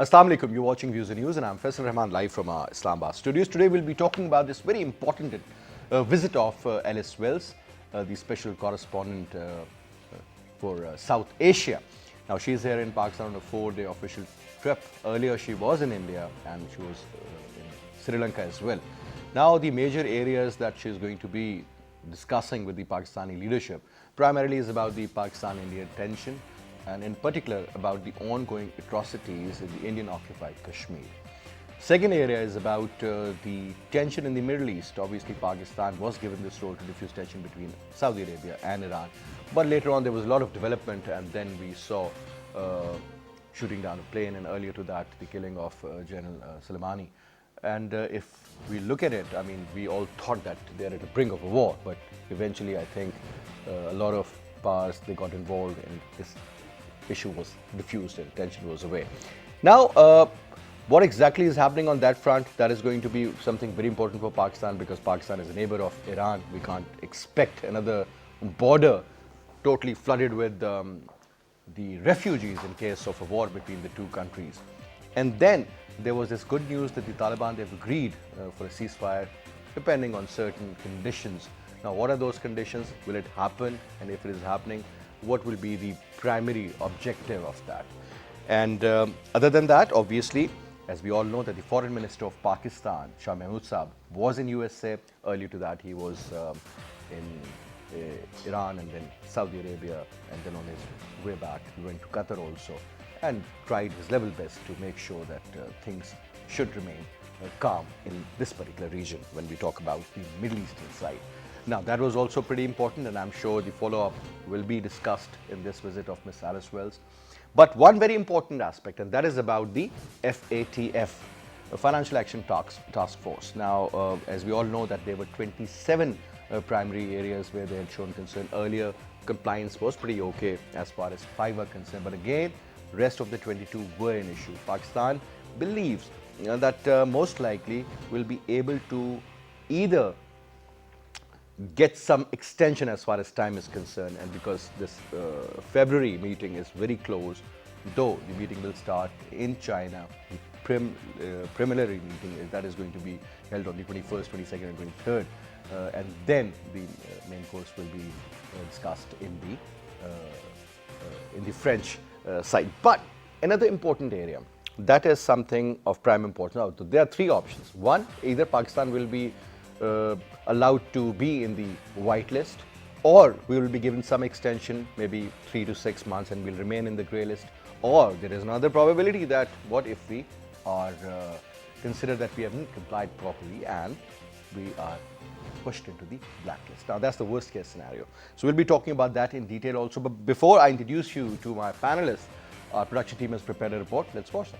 Assalamu alaikum, you're watching Views and News and I'm Faisal Rahman live from our Islamabad studios. Today we'll be talking about this very important visit of Alice Wells, the special correspondent for South Asia. Now she's here in Pakistan on a 4-day official trip. Earlier she was in India and she was in Sri Lanka as well. Now the major areas that she's going to be discussing with the Pakistani leadership primarily is about the Pakistan-India tension, and in particular about the ongoing atrocities in the Indian-occupied Kashmir. Second area is about the tension in the Middle East. Obviously, Pakistan was given this role to diffuse tension between Saudi Arabia and Iran. But later on, there was a lot of development, and then we saw shooting down a plane, and earlier to that, the killing of General Soleimani. And if we look at it, I mean, we all thought that they're at the brink of a war, but eventually, I think a lot of powers, they got involved, and this issue was diffused and tension was away. Now, what exactly is happening on that front? That is going to be something very important for Pakistan, because Pakistan is a neighbor of Iran. We can't expect another border totally flooded with the refugees in case of a war between the two countries. And then there was this good news that the Taliban, they've agreed for a ceasefire depending on certain conditions. Now, what are those conditions? Will it happen? And if it is happening, what will be the primary objective of that? And other than that, obviously, as we all know, that the Foreign Minister of Pakistan, Shah Mahmood Saab, was in USA. Earlier to that, he was in Iran and then Saudi Arabia, and then on his way back, he went to Qatar also and tried his level best to make sure that things should remain calm in this particular region when we talk about the Middle Eastern side. Now, that was also pretty important, and I'm sure the follow-up will be discussed in this visit of Ms. Alice Wells. But one very important aspect, and that is about the FATF, the Financial Action Task Force. Now, as we all know, that there were 27 primary areas where they had shown concern. Earlier, compliance was pretty okay as far as 5 are concerned. But again, rest of the 22 were an issue. Pakistan believes that most likely will be able to either get some extension as far as time is concerned, and because this February meeting is very close, though the meeting will start in China, the preliminary meeting that is going to be held on the 21st, 22nd and 23rd, and then the main course will be discussed in the French side. But another important area, that is something of prime importance. Now, there are 3 options. One, either Pakistan will be allowed to be in the white list, or we will be given some extension, maybe 3 to 6 months, and we'll remain in the grey list. Or there is another probability that what if we are consider that we haven't complied properly and we are pushed into the blacklist. Now, that's the worst case scenario. So we'll be talking about that in detail also. But before I introduce you to my panelists, our production team has prepared a report. Let's watch that.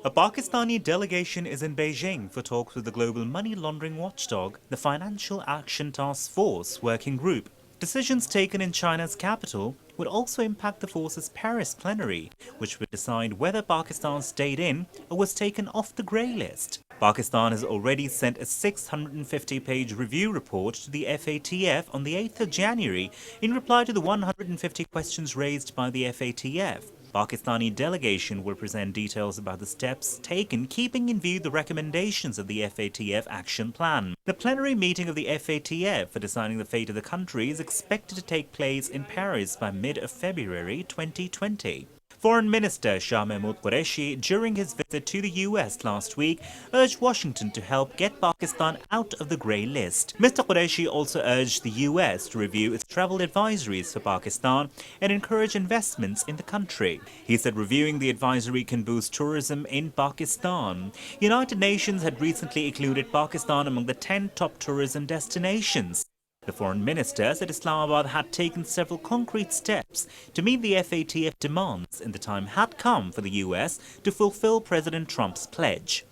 A Pakistani delegation is in Beijing for talks with the global money laundering watchdog, the Financial Action Task Force Working Group. Decisions taken in China's capital would also impact the force's Paris plenary, which would decide whether Pakistan stayed in or was taken off the grey list. Pakistan has already sent a 650-page review report to the FATF on the 8th of January in reply to the 150 questions raised by the FATF. Pakistani delegation will present details about the steps taken keeping in view the recommendations of the FATF action plan. The plenary meeting of the FATF for deciding the fate of the country is expected to take place in Paris by mid of February 2020. Foreign Minister Shah Mahmood Qureshi, during his visit to the US last week, urged Washington to help get Pakistan out of the grey list. Mr. Qureshi also urged the US to review its travel advisories for Pakistan and encourage investments in the country. He said reviewing the advisory can boost tourism in Pakistan. United Nations had recently included Pakistan among the 10 top tourism destinations. The foreign minister said Islamabad had taken several concrete steps to meet the FATF demands, and the time had come for the US to fulfill President Trump's pledge.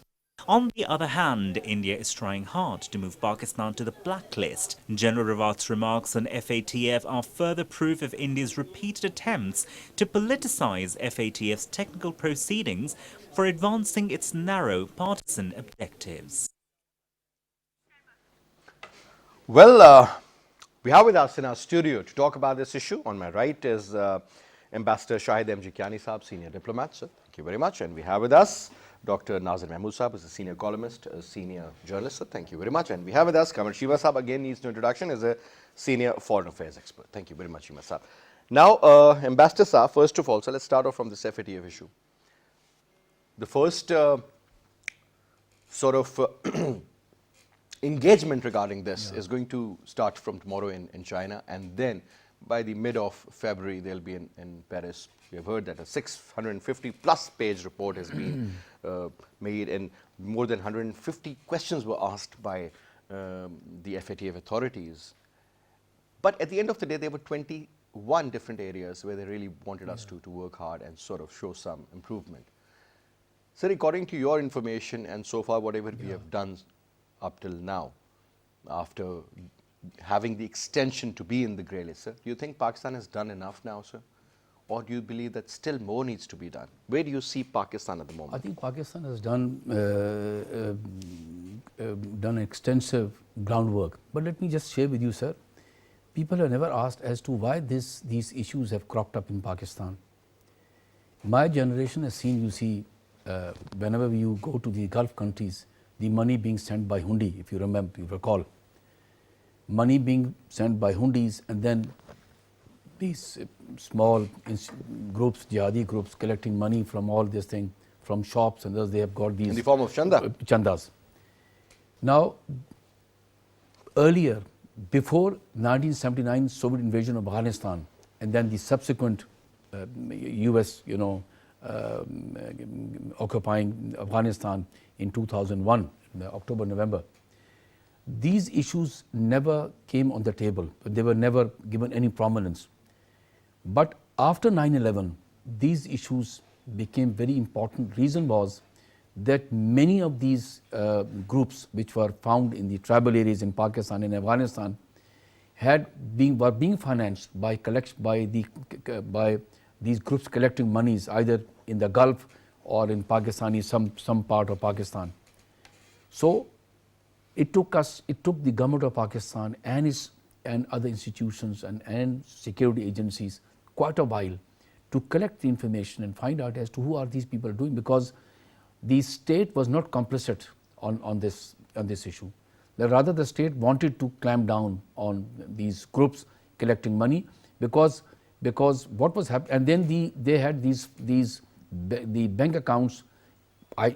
On the other hand, India is trying hard to move Pakistan to the blacklist. General Rawat's remarks on FATF are further proof of India's repeated attempts to politicize FATF's technical proceedings for advancing its narrow partisan objectives. Well, we have with us in our studio to talk about this issue. On my right is Ambassador Shahid M. Jikyani Saab, Senior Diplomat. Sir, thank you very much. And we have with us Dr. Nazir Mahmood Saab, who is a Senior Columnist, a Senior Journalist. Sir, thank you very much. And we have with us Kamar Shiva Saab, again needs no introduction, as a Senior Foreign Affairs Expert. Thank you very much, Shiva Saab. Now, Ambassador Saab, first of all, so let's start off from this FATF issue. The first sort of engagement regarding this is going to start from tomorrow in China, and then by the mid of February they'll be in Paris. We have heard that a 650 plus page report has been made, and more than 150 questions were asked by the FATF authorities. But at the end of the day, there were 21 different areas where they really wanted us to work hard and sort of show some improvement. Sir, according to your information and so far whatever we have done up till now, after having the extension to be in the grey list, sir, do you think Pakistan has done enough now, sir? Or do you believe that still more needs to be done? Where do you see Pakistan at the moment? I think Pakistan has done extensive groundwork. But let me just share with you, sir, people have never asked as to why these issues have cropped up in Pakistan. My generation has seen, you see, whenever you go to the Gulf countries, the money being sent by hundi, if you remember, you recall. Money being sent by hundis, and then these small groups, jihadi groups, collecting money from all this thing, from shops, and thus they have got these... In the form of chanda? Chandas. Now, earlier, before 1979 Soviet invasion of Afghanistan, and then the subsequent US, occupying Afghanistan in 2001, October, November, these issues never came on the table. They were never given any prominence. But after 9/11, these issues became very important. Reason was that many of these groups which were found in the tribal areas in Pakistan and Afghanistan were being financed by these groups collecting monies either in the Gulf or in Pakistani some part of Pakistan. So it took the government of Pakistan and other institutions and security agencies quite a while to collect the information and find out as to who are these people doing, because the state was not complicit on this issue. Rather, the state wanted to clamp down on these groups collecting money because what was happening, and then they had the bank accounts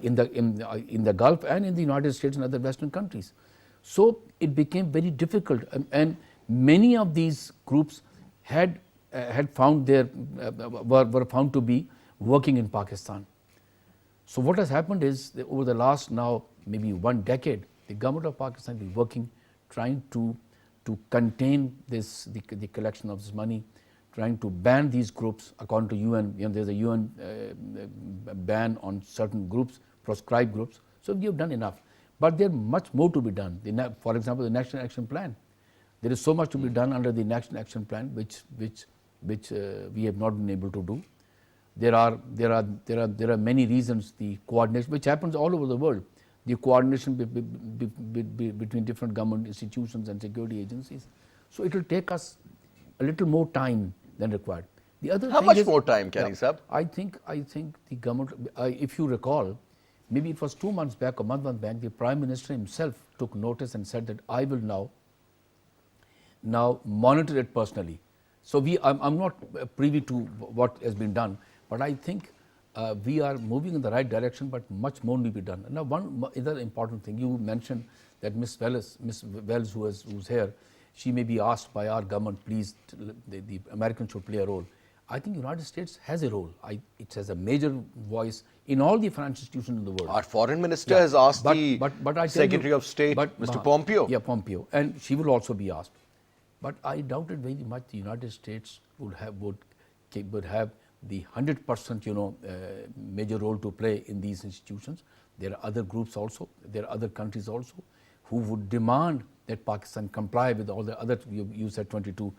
in the Gulf and in the United States and other Western countries. So it became very difficult, and many of these groups were found to be working in Pakistan. So what has happened is that over the last now maybe 1 decade, the government of Pakistan is working, trying to contain the collection of this money, trying to ban these groups according to UN. There's a UN ban on certain groups, proscribed groups. So we have done enough, but there's much more to be done. For example, the National Action Plan. There is so much to be done under the National Action Plan, which we have not been able to do. There are many reasons. The coordination, which happens all over the world, the coordination between different government institutions and security agencies. So it will take us a little more time than required. The other How thing much is, more time, Kyari Sahab? I think the government, if you recall, maybe it was 2 months back or month back, the Prime Minister himself took notice and said that I will now monitor it personally. So I'm not privy to what has been done, but I think we are moving in the right direction, but much more need to be done. Now, one other important thing, you mentioned that Miss Wells, who's here, she may be asked by our government, please, the Americans should play a role. I think the United States has a role. It has a major voice in all the financial institutions in the world. Our foreign minister has asked the Secretary of State, Mr. Pompeo. Yeah, Pompeo, and she will also be asked. But I doubted very much the United States would have the 100% major role to play in these institutions. There are other groups also, there are other countries also who would demand that Pakistan comply with all the other, you said 22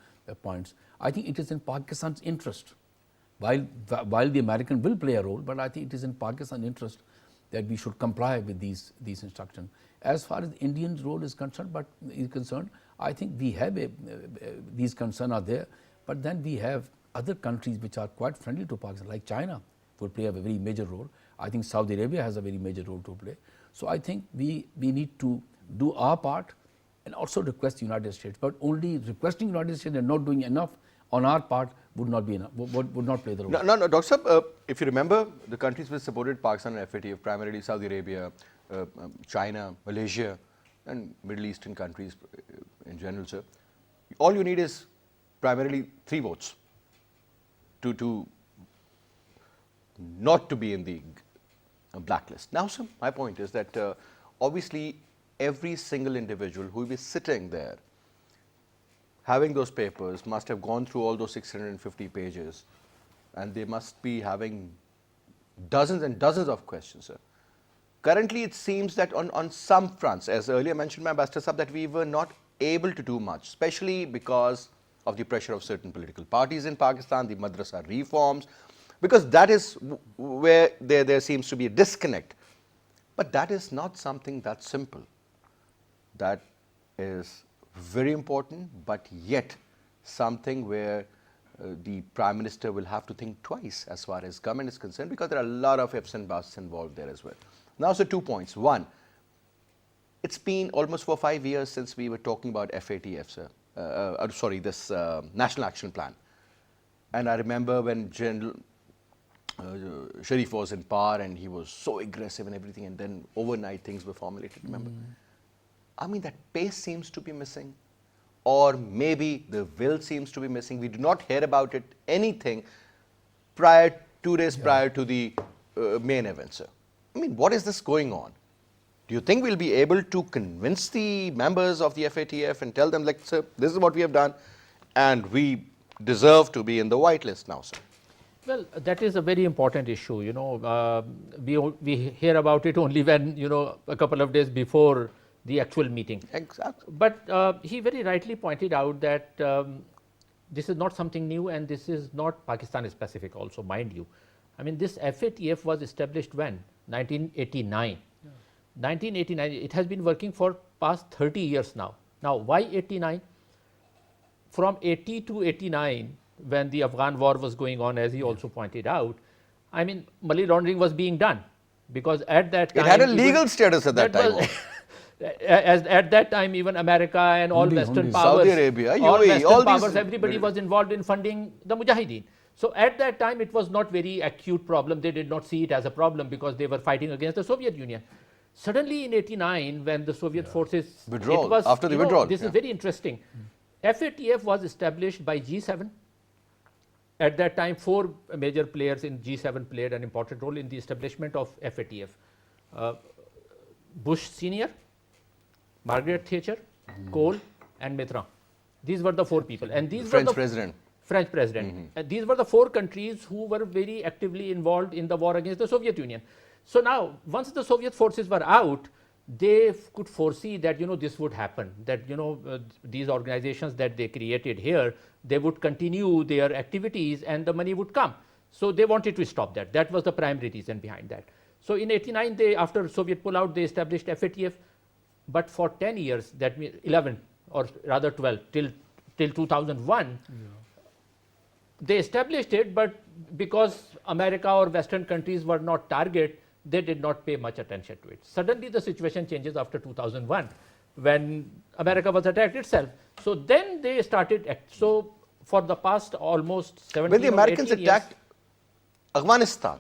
points. I think it is in Pakistan's interest, while the American will play a role, but I think it is in Pakistan's interest that we should comply with these instructions. As far as India's role is concerned, I think we have these concerns are there, but then we have other countries which are quite friendly to Pakistan, like China, will play a very major role. I think Saudi Arabia has a very major role to play. So I think we need to do our part and also request the United States. But only requesting United States and not doing enough on our part would not be enough, would not play the role. No, Dr. Saab, if you remember, the countries which supported Pakistan and FATF, primarily Saudi Arabia, China, Malaysia, and Middle Eastern countries in general, sir. All you need is primarily 3 votes to not to be in the blacklist. Now, sir, my point is that obviously every single individual who will be sitting there having those papers must have gone through all those 650 pages, and they must be having dozens and dozens of questions, sir. Currently, it seems that on some fronts, as earlier mentioned by Ambassador Saab, that we were not able to do much, especially because of the pressure of certain political parties in Pakistan, the madrasa reforms, because that is where there seems to be a disconnect. But that is not something that simple. That is very important, but yet something where the Prime Minister will have to think twice as far as government is concerned, because there are a lot of ifs and buts involved there as well. Now, so 2 points. One, it's been almost 5 years since we were talking about FATF, sir. This National Action Plan. And I remember when General Sharif was in power and he was so aggressive and everything, and then overnight things were formulated, remember? I mean, that pace seems to be missing, or maybe the will seems to be missing. We do not hear about it, anything, 2 days prior to the main event, sir. I mean, what is this going on? Do you think we'll be able to convince the members of the FATF and tell them, like, sir, this is what we have done, and we deserve to be in the whitelist now, sir? Well, that is a very important issue. You know, we hear about it only when, you know, a couple of days before the actual meeting. Exactly. But he very rightly pointed out that this is not something new, and this is not Pakistan specific also, mind you. I mean, this FATF was established when? 1989. 1989, it has been working for past 30 years now. Now, why 89? From 80 to 89, when the Afghan war was going on, as he also pointed out, I mean, money laundering was being done, because at that time... It had a legal status at that time. As at that time, even America and all Western powers, Saudi Arabia, all UAE, Western all powers, these everybody was involved in funding the Mujahideen. So at that time, it was not very acute problem. They did not see it as a problem because they were fighting against the Soviet Union. Suddenly in 89, when the Soviet forces withdrawal, it was, after the withdrawal, this is very interesting. FATF was established by G7. At that time, 4 major players in G7 played an important role in the establishment of FATF. Bush Senior, Margaret Thatcher, Kohl, and Mitterrand. These were the 4 people, and these French were the president. French president. And these were the 4 countries who were very actively involved in the war against the Soviet Union. So now, once the Soviet forces were out, they could foresee that, you know, this would happen, that, you know, these organizations that they created here, they would continue their activities and the money would come. So they wanted to stop that. That was the primary reason behind that. So in 89, they, after Soviet pullout, they established FATF. But for 10 years, that means 11 or rather 12, till 2001, they established it, but because America or Western countries were not target, they did not pay much attention to it. Suddenly the situation changes after 2001, when America was attacked itself. So then they started, so for the past almost 17 When the Americans or 18 attacked years, Afghanistan,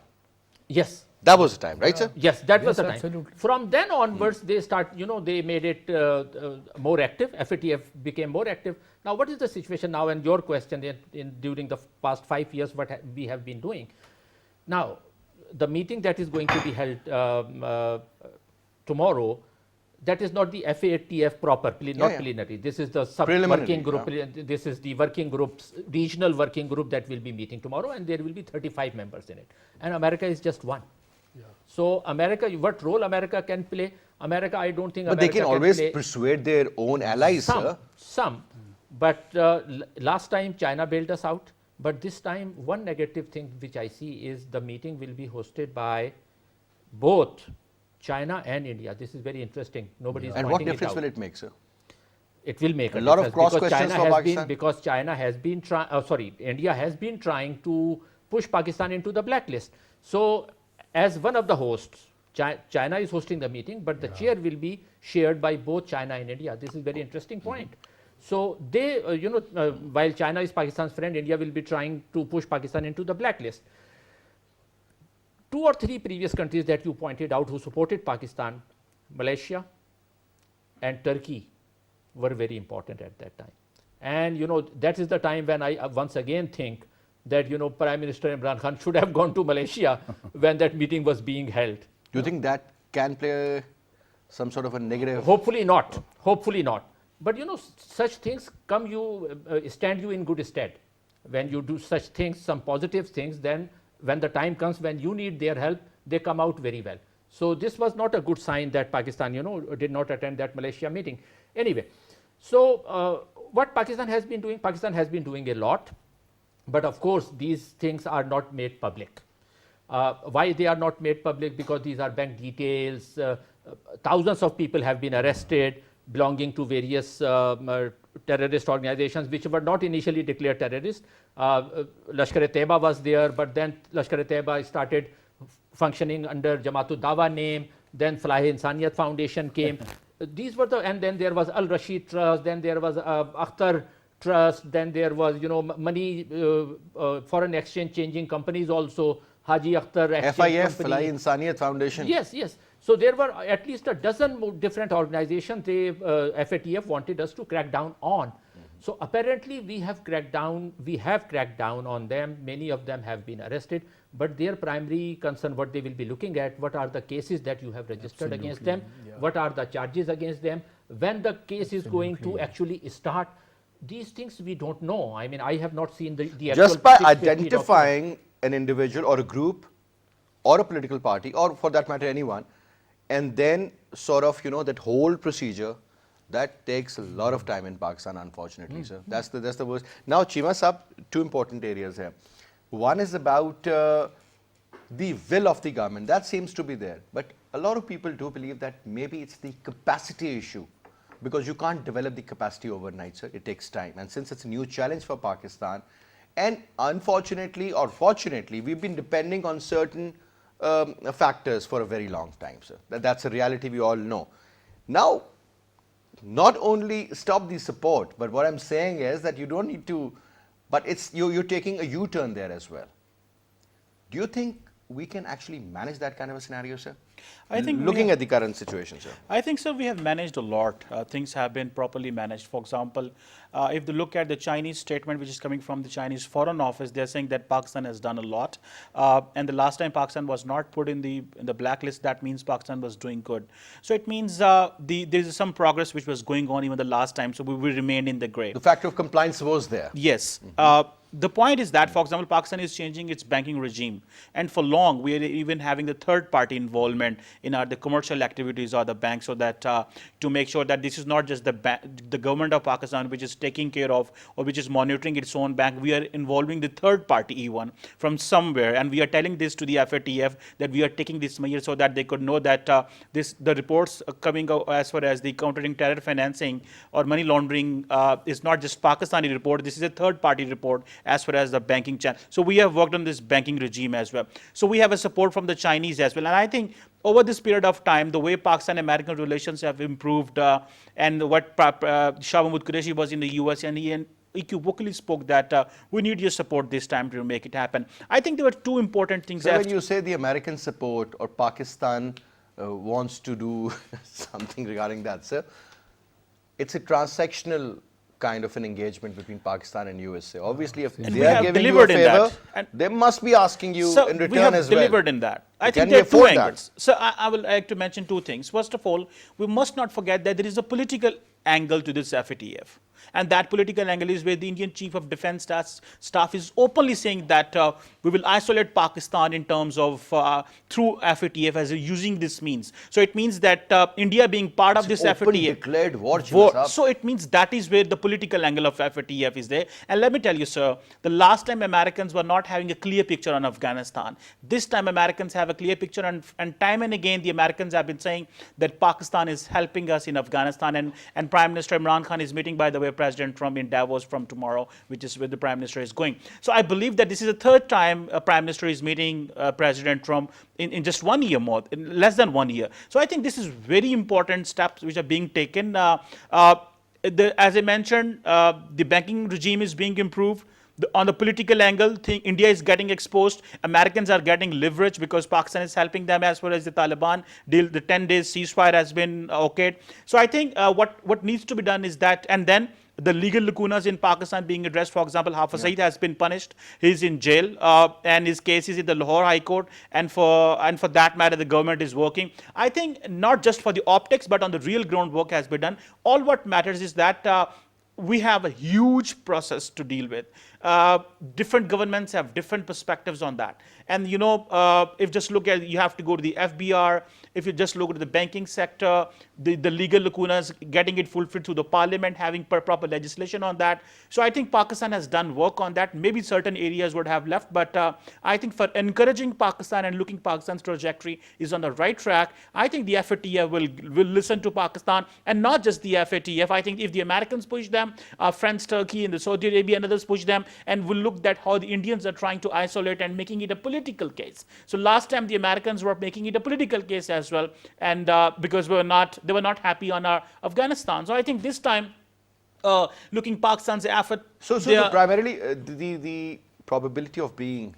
yes. that was the time, right, sir? Yes, that was the time. Absolutely. From then onwards, they start, you know, they made it more active. FATF became more active. Now, what is the situation now? And your question during the past 5 years, what we have been doing. Now, the meeting that is going to be held tomorrow, that is not the FATF proper, not plenary. This is the sub-working group. This is the working groups, regional working group that will be meeting tomorrow, and there will be 35 members in it. And America is just 1. So America, what role America can play? America, I don't think. But America they can always play persuade their own allies, sir. Some. But last time China bailed us out. But this time, one negative thing which I see is the meeting will be hosted by both China and India. This is very interesting. Nobody is And pointing what it difference out. will it make, sir? It will make A lot of difference cross questions for Pakistan. because China has been India has been trying to push Pakistan into the blacklist. So, as one of the hosts, China is hosting the meeting, but the chair will be shared by both China and India. This is a very interesting point. So, they, while China is Pakistan's friend, India will be trying to push Pakistan into the blacklist. 2 or 3 previous countries that you pointed out who supported Pakistan, Malaysia and Turkey, were very important at that time. And that is the time when I once again think that Prime Minister Imran Khan should have gone to Malaysia when that meeting was being held. Do you think that can play some sort of a negative? Hopefully not. Hopefully not. But such things stand you in good stead. When you do such things, some positive things, then when the time comes when you need their help, they come out very well. So this was not a good sign that Pakistan, did not attend that Malaysia meeting. Anyway, so what Pakistan has been doing a lot, but of course these things are not made public. Why they are not made public? Because these are bank details. Thousands of people have been arrested belonging to various terrorist organizations which were not initially declared terrorist. Lashkar-e-Taiba was there, but then Lashkar-e-Taiba started functioning under Jamaat Dawa name, then Falah-e-Insaniyat Foundation came. These were and then there was Al-Rashid Trust, then there was Akhtar Trust, then there was, money, foreign exchange changing companies also, Haji Akhtar Exchange FIF, Company. Falah-e-Insaniyat Foundation. Yes, yes. So there were at least a dozen different organizations FATF wanted us to crack down on. So apparently we have cracked down on them. Many of them have been arrested, but their primary concern, what they will be looking at, what are the cases that you have registered against them, what are the charges against them, when the case is going to actually start. These things we don't know. I mean, I have not seen the actual Just by 650 identifying an individual or a group or a political party, or for that matter anyone, and then sort of, that whole procedure, that takes a lot of time in Pakistan, unfortunately, sir. That's the worst. Now, Chima Sahab, 2 important areas here. One is about the will of the government. That seems to be there. But a lot of people do believe that maybe it's the capacity issue, because you can't develop the capacity overnight, sir. It takes time. And since it's a new challenge for Pakistan, and unfortunately or fortunately, we've been depending on certain factors for a very long time, sir. That's a reality we all know. Now, not only stop the support, but what I'm saying is that you don't need to, but it's you're taking a U-turn there as well. Do you think we can actually manage that kind of a scenario, sir? I think looking at the current situation, sir. I think, sir, we have managed a lot. Things have been properly managed. For example, if you look at the Chinese statement, which is coming from the Chinese Foreign Office, they're saying that Pakistan has done a lot. And the last time Pakistan was not put in the blacklist, that means Pakistan was doing good. So it means there's some progress which was going on even the last time. So we remained in the gray. The factor of compliance was there. Yes. The point is that, for example, Pakistan is changing its banking regime. And for long, we are even having the third-party involvement in the commercial activities of the bank, so that to make sure that this is not just the government of Pakistan which is taking care of or which is monitoring its own bank. We are involving the third party even from somewhere, and we are telling this to the FATF that we are taking this measure so that they could know that the reports coming out as far as the countering terror financing or money laundering is not just Pakistani report. This is a third party report as far as the banking channel. So we have worked on this banking regime as well. So we have a support from the Chinese as well. And I think over this period of time, the way Pakistan-American relations have improved, and what Shah Mahmood Qureshi was in the US, and he equivocally spoke that we need your support this time to make it happen. I think there were 2 important things. So when you say the American support or Pakistan wants to do something regarding that, sir, it's a transactional kind of an engagement between Pakistan and USA. Obviously, if they are giving you a favor, they must be asking you in return as well. We have delivered in that. I think there are 2 angles. So I will like to mention 2 things. First of all, we must not forget that there is a political angle to this FATF. And that political angle is where the Indian Chief of Defense Staff is openly saying that we will isolate Pakistan in terms of through FATF as using this means. So it means that India being part of this Open FATF. declared war. So it means that is where the political angle of FATF is there. And let me tell you, sir, the last time Americans were not having a clear picture on Afghanistan. This time Americans have a clear picture, and time and again the Americans have been saying that Pakistan is helping us in Afghanistan, and Prime Minister Imran Khan is meeting, by the way, President Trump in Davos from tomorrow, which is where the Prime Minister is going. So I believe that this is the third time a Prime Minister is meeting President Trump in just 1 year more, in less than 1 year. So I think this is very important steps which are being taken. As I mentioned, the banking regime is being improved. On the political angle, India is getting exposed. Americans are getting leverage because Pakistan is helping them as far as the Taliban deal. The 10 days ceasefire has been okayed. So I think what needs to be done is that, and then the legal lacunas in Pakistan being addressed. For example, Saeed has been punished. He's in jail, and his case is in the Lahore High Court. And for that matter, the government is working. I think not just for the optics, but on the real groundwork has been done. All what matters is that we have a huge process to deal with. Different governments have different perspectives on that. And if just look at, you have to go to the FBR, if you just look at the banking sector, the legal lacunas, getting it fulfilled through the parliament, having proper legislation on that. So I think Pakistan has done work on that. Maybe certain areas would have left, but I think for encouraging Pakistan and looking Pakistan's trajectory is on the right track. I think the FATF will listen to Pakistan, and not just the FATF. I think if the Americans push them, our friends Turkey and the Saudi Arabia and others push them, and we'll look at how the Indians are trying to isolate and making it a political case. So last time the Americans were making it a political case as well, and because they were not happy on our Afghanistan. So I think this time, looking Pakistan's effort. So primarily the probability of being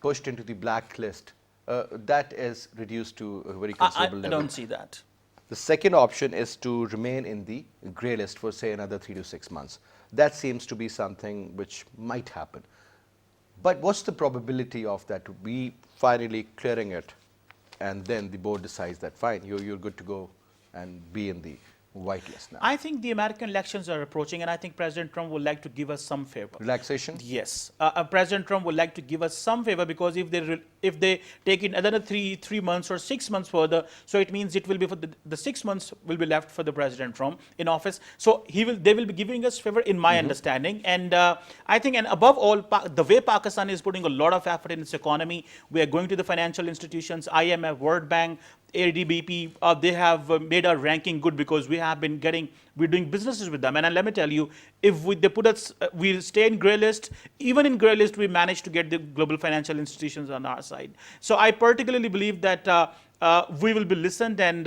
pushed into the blacklist, that is reduced to a very considerable level. I don't see that. The second option is to remain in the grey list for say another 3 to 6 months. That seems to be something which might happen. But what's the probability of that, to be finally clearing it, and then the board decides that fine, you're good to go and be in the white list now? I think the American elections are approaching, and I think President Trump would like to give us some favor. Relaxation? Yes, President Trump would like to give us some favor, because if they take it another 3 months or 6 months further, so it means it will be for the 6 months will be left for the President Trump in office. So they will be giving us favor, in my understanding, and I think, and above all, the way Pakistan is putting a lot of effort in its economy, we are going to the financial institutions, IMF, World Bank, ADBP, they have made our ranking good because we're doing businesses with them. And let me tell you, if they put us, we stay in grey list, even in grey list, we managed to get the global financial institutions on our side. So I particularly believe that we will be listened, and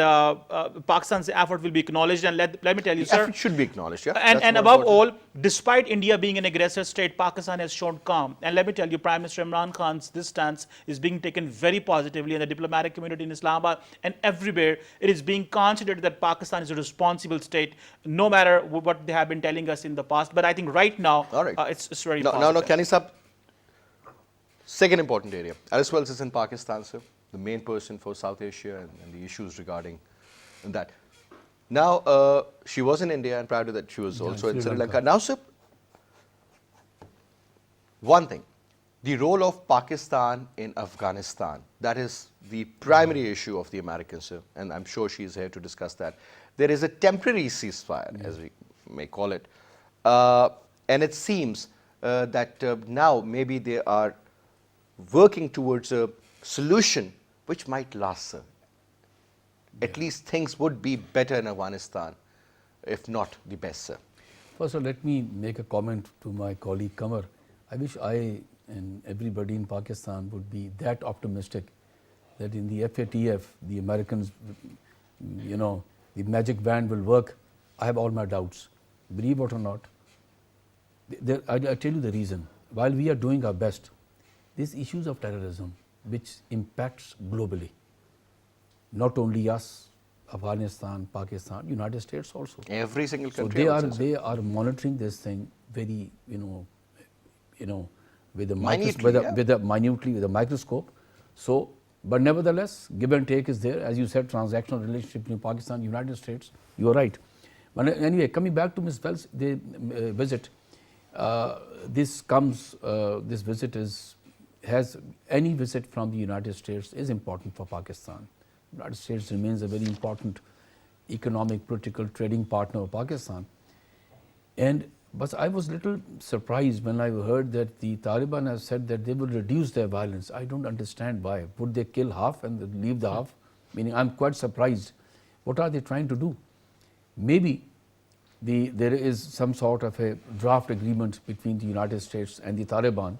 Pakistan's effort will be acknowledged. And let me tell you, The sir, effort should be acknowledged, yeah. and above all, despite India being an aggressor state, Pakistan has shown calm. And let me tell you, Prime Minister Imran Khan's this stance is being taken very positively in the diplomatic community in Islamabad and everywhere. It is being considered that Pakistan is a responsible state, no matter what they have been telling us in the past. But I think right now, it's very positive. Now, Kani Sahab, second important area. Alice Wells is in Pakistan, sir, the main person for South Asia and the issues regarding that. Now, she was in India, and prior to that, she was also in Sri Lanka. Now, sir, one thing, the role of Pakistan in Afghanistan, that is the primary issue of the Americans, sir, and I'm sure she is here to discuss that. There is a temporary ceasefire, as we may call it, and it seems that now maybe they are working towards a solution which might last, sir. At least things would be better in Afghanistan, if not the best, sir. First of all, let me make a comment to my colleague Kamar. I wish I and everybody in Pakistan would be that optimistic that in the FATF, the Americans, the magic wand will work. I have all my doubts. Believe it or not, I tell you the reason. While we are doing our best, these issues of terrorism, which impacts globally, not only us, Afghanistan, Pakistan, United States also. Every single country. So they are monitoring this thing very, with a microscope. So, but nevertheless, give and take is there. As you said, transactional relationship between Pakistan and United States. You are right. But anyway, coming back to Ms. Wells' visit, this visit has any visit from the United States is important for Pakistan. United States remains a very important economic, political, trading partner of Pakistan. But I was a little surprised when I heard that the Taliban have said that they will reduce their violence. I don't understand why. Would they kill half and leave the half? Meaning, I'm quite surprised. What are they trying to do? Maybe there is some sort of a draft agreement between the United States and the Taliban,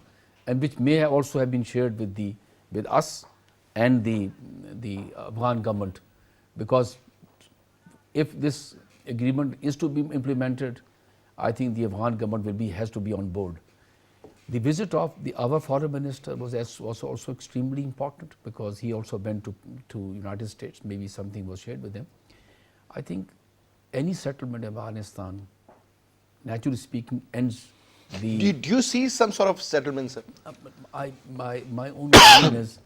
and which may also have been shared with us and the Afghan government, because if this agreement is to be implemented, I think the Afghan government has to be on board. The visit of our foreign minister was also extremely important, because he also went to United States. Maybe something was shared with him. I think any settlement in Afghanistan, naturally speaking, ends the. Do you see some sort of settlement, sir? My own opinion is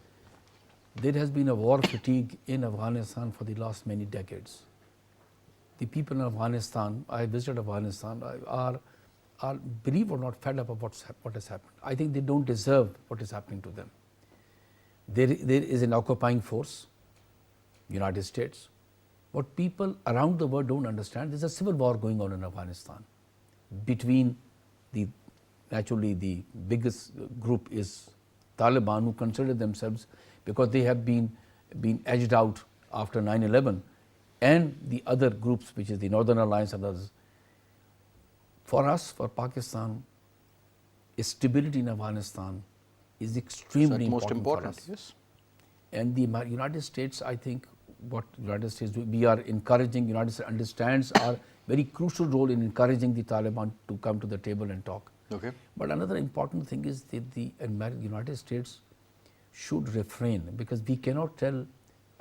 there has been a war fatigue in Afghanistan for the last many decades. The people in Afghanistan, I visited Afghanistan, are believe or not, fed up of what has happened. I think they don't deserve what is happening to them. There is an occupying force, United States. What people around the world don't understand, there's a civil war going on in Afghanistan between naturally the biggest group is Taliban, who consider themselves, because they have been edged out after 9/11, and the other groups, which is the Northern Alliance and others. For us, for Pakistan, stability in Afghanistan is extremely important for us. Yes. And the United States, I think, what United States do, we are encouraging, United States understands our very crucial role in encouraging the Taliban to come to the table and talk. Okay. But another important thing is that the United States should refrain, because we cannot tell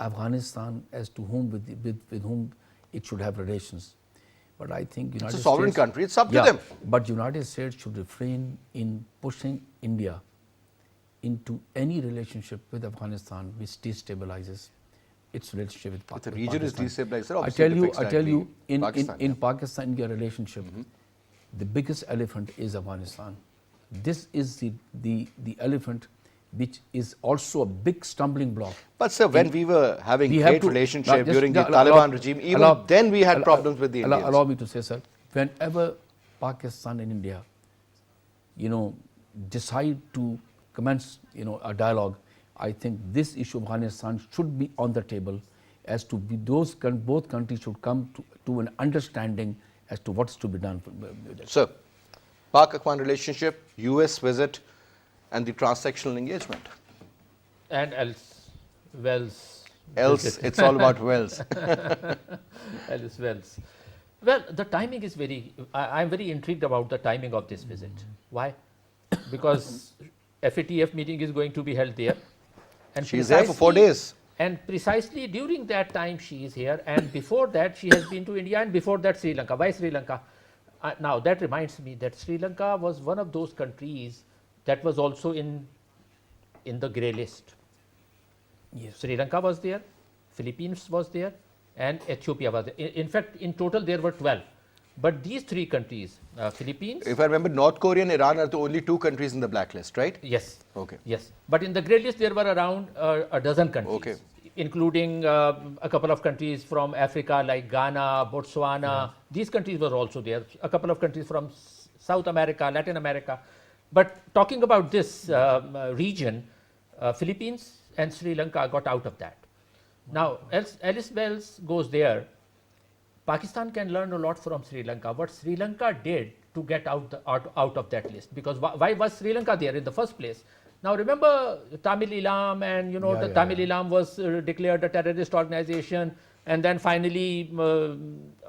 Afghanistan as to whom with whom it should have relations. But I think United States, it's a sovereign country, it's up to them. But United States should refrain in pushing India into any relationship with Afghanistan which destabilizes its relationship with Pakistan. The region is destabilized, sir. I tell you, in Pakistan-India relationship, the biggest elephant is Afghanistan. This is the elephant which is also a big stumbling block. But sir, when we were having great relationship during the Taliban regime, even then we had problems with the Indians. Allow me to say, sir, whenever Pakistan and India, decide to commence, a dialogue, I think this issue of Afghanistan should be on the table, as to be both countries should come to an understanding as to what's to be done with it. Sir, Pak-Afghan relationship, US visit, and the transactional engagement. And Wells. It's all about Wells. Wells. Well, the timing is I'm very intrigued about the timing of this visit. Why? Because FATF meeting is going to be held there. And she is there for 4 days. And precisely during that time she is here, and before that she has been to India, and before that Sri Lanka. Why Sri Lanka? Now that reminds me that Sri Lanka was one of those countries that was also in the grey list. Yes. Sri Lanka was there, Philippines was there, and Ethiopia was there. In fact, in total there were 12. But these three countries, Philippines. If I remember, North Korea and Iran are the only 2 countries in the blacklist, right? Yes. Okay. Yes. But in the grey list there were around a dozen countries. Okay. Including a couple of countries from Africa like Ghana, Botswana. Yeah. These countries were also there. A couple of countries from South America, Latin America. But talking about this region, Philippines and Sri Lanka got out of that. Now, Alice Wells goes there. Pakistan can learn a lot from Sri Lanka. What Sri Lanka did to get out of that list, because why was Sri Lanka there in the first place? Now remember Tamil Eelam, and Tamil Eelam was declared a terrorist organization, and then finally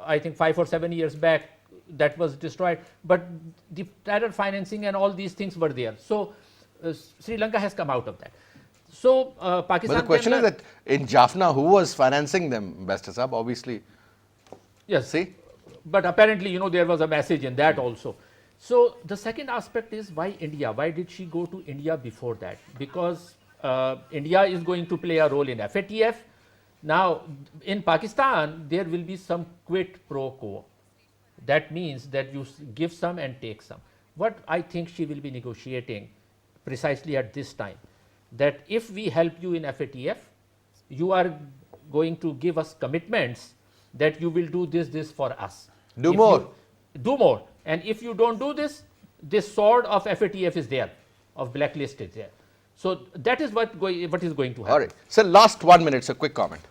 I think 5 or 7 years back that was destroyed. But the terror financing and all these things were there. So Sri Lanka has come out of that. So Pakistan. But the question is that in Jaffna, who was financing them, Ambassador Saab? Obviously. Yes. See? But apparently, there was a message in that also. So the second aspect is why India? Why did she go to India before that? Because India is going to play a role in FATF. Now, in Pakistan, there will be some quid pro quo. that means that you give some and take some. What I think she will be negotiating precisely at this time, that if we help you in FATF, you are going to give us commitments that you will do this for us. Do If more. you do more. And if you don't do this, this sword of FATF is there, of blacklist is there. So that is what is going to happen. All right. So last 1 minute, a quick comment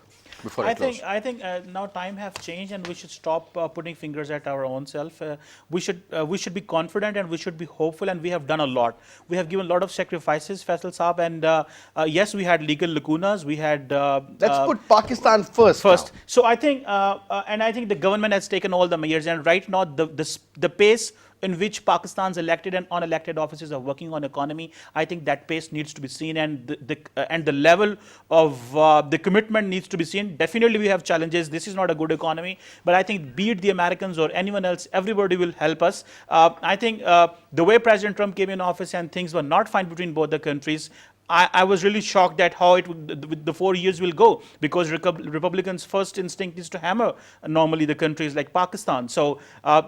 before I close. I think now time have changed, and we should stop putting fingers at our own self. We should be confident, and we should be hopeful, and we have done a lot. We have given a lot of sacrifices, Faisal Saab, and yes, we had legal lacunas. We had Let's put Pakistan first. first. now. So I think, and I think the government has taken all the measures, and right now the pace in which Pakistan's elected and unelected officers are working on economy, I think that pace needs to be seen, and the level of the commitment needs to be seen. Definitely we have challenges. This is not a good economy, but I think be it the Americans or anyone else, everybody will help us. I think the way President Trump came in office and things were not fine between both the countries, I was really shocked at how the 4 years will go, because Republicans' first instinct is to hammer normally the countries like Pakistan. So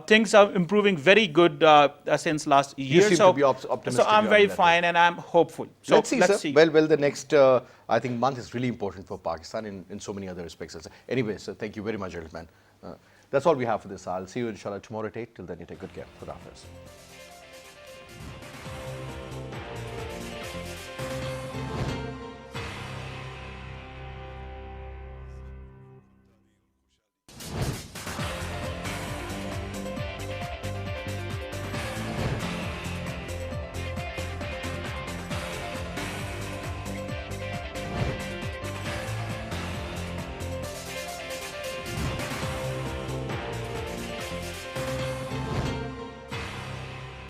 things are improving very good since last year. seem to be optimistic So I'm very regarding that. fine, and I'm hopeful. So Let's see, sir. Well, the next, I think, month is really important for Pakistan in so many other respects. Anyway, so thank you very much, gentlemen. That's all we have for this. I'll see you, inshallah, tomorrow at 8. Till then, you take good care. Khuda Hafiz.